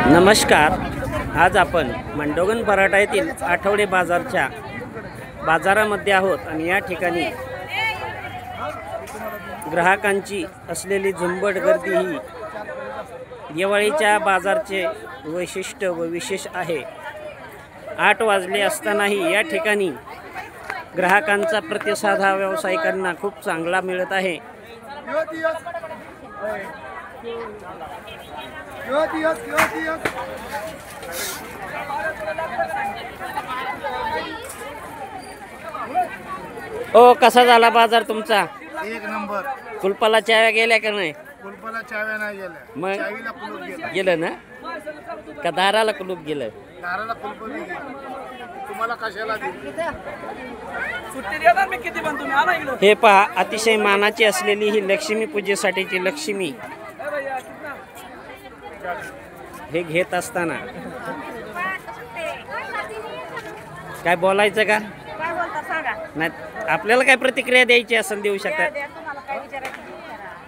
नमस्कार. आज आपण मंडोगन पराठा येथील आठवडे बाजारच्या बाजारामध्ये आहोत आणि या ठिकाणी ग्राहकांची असलेली झुंबड गर्दी ही दिवाळीच्या बाजारचे वैशिष्ट्य व विशेष आहे. 8 वाजले असतानाही या ठिकाणी ग्राहकांचा प्रतिसाद हा व्यावसायिकांना खूप चांगला मिळत आहे. ओ कसा झाला बाजार तुमचा? एक नंबर. कुलपाला चाव्या गेल्या का नाही? कुलपाला चाव्या नाही गेल्या, मग चावीला कुलूप गेलं. गेलं ना का दाराला कुलूप गेलं? दाराला कुलूप बी गेलं. तुम्हाला कशाला दिली? हे पहा, अतिशय मानाची असलेली ही लक्ष्मी पूजेसाठीची लक्ष्मी हे घेत असताना काय बोलायचं का नाही? आपल्याला काय प्रतिक्रिया द्यायची असेल देऊ शकता.